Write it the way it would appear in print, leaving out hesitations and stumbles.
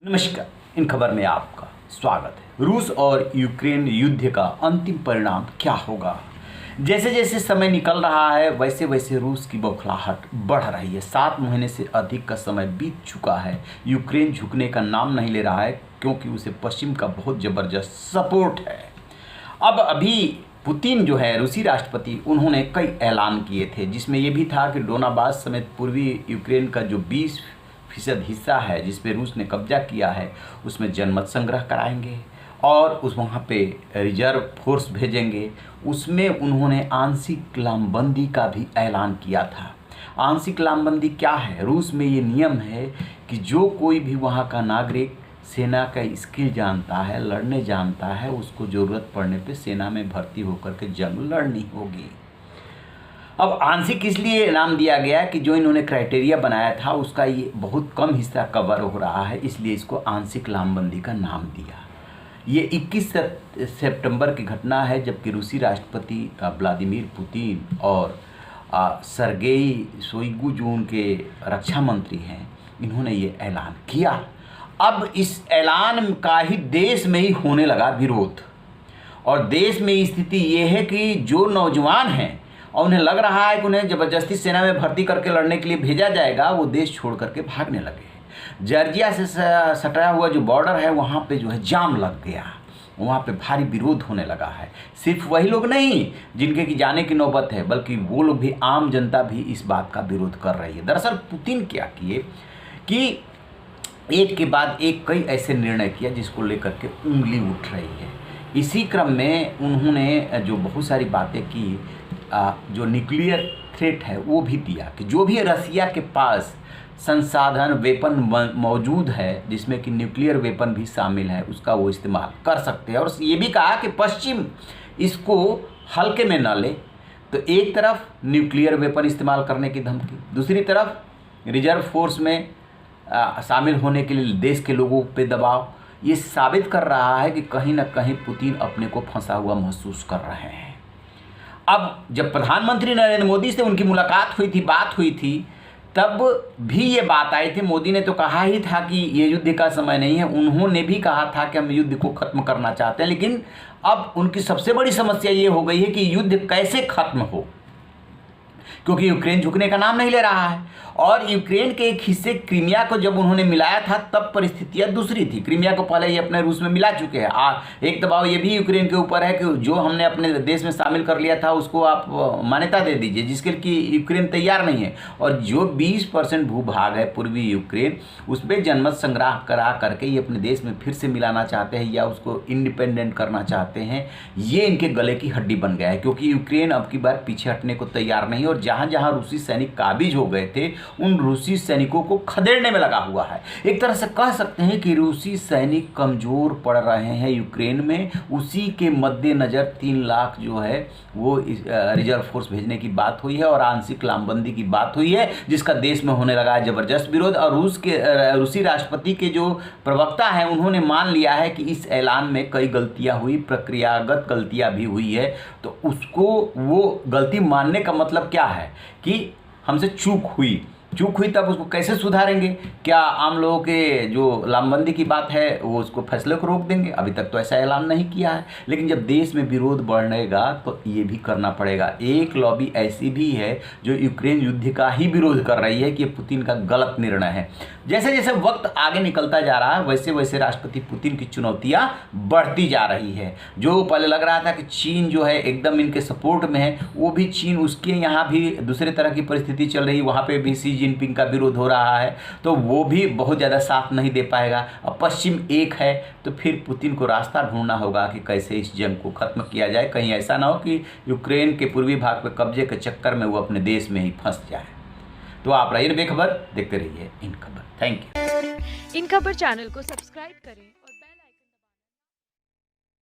नमस्कार, इन खबर में आपका स्वागत है। रूस और यूक्रेन युद्ध का अंतिम परिणाम क्या होगा? जैसे जैसे समय निकल रहा है वैसे वैसे रूस की बौखलाहट बढ़ रही है। 7 महीने से अधिक का समय बीत चुका है। यूक्रेन झुकने का नाम नहीं ले रहा है क्योंकि उसे पश्चिम का बहुत ज़बरदस्त सपोर्ट है। अब अभी पुतिन जो है रूसी राष्ट्रपति, उन्होंने कई ऐलान किए थे जिसमें यह भी था कि डोनाबास समेत पूर्वी यूक्रेन का जो 20% हिस्सा है जिस पे रूस ने कब्जा किया है उसमें जनमत संग्रह कराएंगे और उस वहाँ पे रिजर्व फोर्स भेजेंगे। उसमें उन्होंने आंशिक लामबंदी का भी ऐलान किया था। आंशिक लामबंदी क्या है? रूस में ये नियम है कि जो कोई भी वहाँ का नागरिक सेना का स्किल जानता है, लड़ने जानता है, उसको ज़रूरत पड़ने पे सेना में भर्ती होकर के जंग लड़नी होगी। अब आंशिक इसलिए नाम दिया गया कि जो इन्होंने क्राइटेरिया बनाया था उसका ये बहुत कम हिस्सा कवर हो रहा है, इसलिए इसको आंशिक लामबंदी का नाम दिया। ये 21 सितंबर की घटना है जबकि रूसी राष्ट्रपति व्लादिमीर पुतिन और सर्गेई शोइगु जो उनके रक्षा मंत्री हैं, इन्होंने ये ऐलान किया। अब इस ऐलान का ही देश में ही होने लगा विरोध और देश में स्थिति ये है कि जो नौजवान हैं और उन्हें लग रहा है कि उन्हें ज़बरदस्ती सेना में भर्ती करके लड़ने के लिए भेजा जाएगा, वो देश छोड़ करके भागने लगे हैं। जॉर्जिया से सटा हुआ जो बॉर्डर है वहाँ पे जो है जाम लग गया, वहाँ पे भारी विरोध होने लगा है। सिर्फ वही लोग नहीं जिनके की जाने की नौबत है, बल्कि वो लोग भी, आम जनता भी इस बात का विरोध कर रही है। दरअसल पुतिन क्या किए कि एक के बाद एक कई ऐसे निर्णय किया जिसको लेकर के उंगली उठ रही है। इसी क्रम में उन्होंने जो बहुत सारी बातें की, जो न्यूक्लियर थ्रेट है वो भी दिया कि जो भी रसिया के पास संसाधन वेपन मौजूद है जिसमें कि न्यूक्लियर वेपन भी शामिल है उसका वो इस्तेमाल कर सकते हैं। और ये भी कहा कि पश्चिम इसको हल्के में न ले। तो एक तरफ न्यूक्लियर वेपन इस्तेमाल करने की धमकी, दूसरी तरफ रिजर्व फोर्स में शामिल होने के लिए देश के लोगों पे दबाव। ये साबित कर रहा है कि कहीं ना कहीं पुतिन अपने को फंसा हुआ महसूस कर रहे हैं। अब जब प्रधानमंत्री नरेंद्र मोदी से उनकी मुलाकात हुई थी, बात हुई थी, तब भी ये बात आई थी। मोदी ने तो कहा ही था कि ये युद्ध का समय नहीं है, उन्होंने भी कहा था कि हम युद्ध को ख़त्म करना चाहते हैं। लेकिन अब उनकी सबसे बड़ी समस्या ये हो गई है कि युद्ध कैसे ख़त्म हो, क्योंकि यूक्रेन झुकने का नाम नहीं ले रहा है। और यूक्रेन के एक हिस्से क्रीमिया को जब उन्होंने मिलाया था तब परिस्थितियां दूसरी थी। क्रीमिया को पहले ये अपने रूस में मिला चुके हैं। एक दबाव ये भी यूक्रेन के ऊपर है कि जो हमने अपने देश में शामिल कर लिया था उसको आप मान्यता दे दीजिए, जिसके लिए यूक्रेन तैयार नहीं है। और जो 20% भूभाग है पूर्वी यूक्रेन, उस पर जनमत संग्रह करा करके ये अपने देश में फिर से मिलाना चाहते हैं या उसको इंडिपेंडेंट करना चाहते हैं। ये इनके गले की हड्डी बन गया है क्योंकि यूक्रेन अब की बार पीछे हटने को तैयार नहीं। और जहाँ जहाँ रूसी सैनिक काबिज हो गए थे उन रूसी सैनिकों को खदेड़ने में लगा हुआ है। एक तरह से कह सकते हैं कि रूसी सैनिक कमजोर पड़ रहे हैं यूक्रेन में। उसी के मद्देनज़र 3 लाख जो है वो रिजर्व फोर्स भेजने की बात हुई है और आंशिक लामबंदी की बात हुई है, जिसका देश में होने लगा है जबरदस्त विरोध। और रूसी राष्ट्रपति के जो प्रवक्ता हैं उन्होंने मान लिया है कि इस ऐलान में कई गलतियां हुई, प्रक्रियागत गलतियां भी हुई है। तो उसको वो गलती मानने का मतलब क्या है कि हमसे चूक हुई तब उसको कैसे सुधारेंगे? क्या आम लोगों के जो लामबंदी की बात है वो उसको फैसले को रोक देंगे? अभी तक तो ऐसा ऐलान नहीं किया है। लेकिन जब देश में विरोध बढ़ेगा तो ये भी करना पड़ेगा। एक लॉबी ऐसी भी है जो यूक्रेन युद्ध का ही विरोध कर रही है कि ये पुतिन का गलत निर्णय है। जैसे जैसे वक्त आगे निकलता जा रहा है वैसे वैसे राष्ट्रपति पुतिन की चुनौतियाँ बढ़ती जा रही है। जो पहले लग रहा था कि चीन जो है एकदम इनके सपोर्ट में है, वो भी चीन, उसके यहाँ भी दूसरे तरह की परिस्थिति चल रही, वहाँ पर भी शी जिनपिंग का विरोध हो रहा है, तो वो भी बहुत ज़्यादा साथ नहीं दे पाएगा। अब पश्चिम एक है तो फिर पुतिन को रास्ता ढूंढना होगा कि कैसे इस जंग को ख़त्म किया जाए। कहीं ऐसा ना हो कि यूक्रेन के पूर्वी भाग पर कब्जे के चक्कर में वो अपने देश में ही फंस जाए। तो आप रहिए बेखबर, देखते रहिए इन खबर। Thank you. इन खबर चैनल को सब्सक्राइब करें।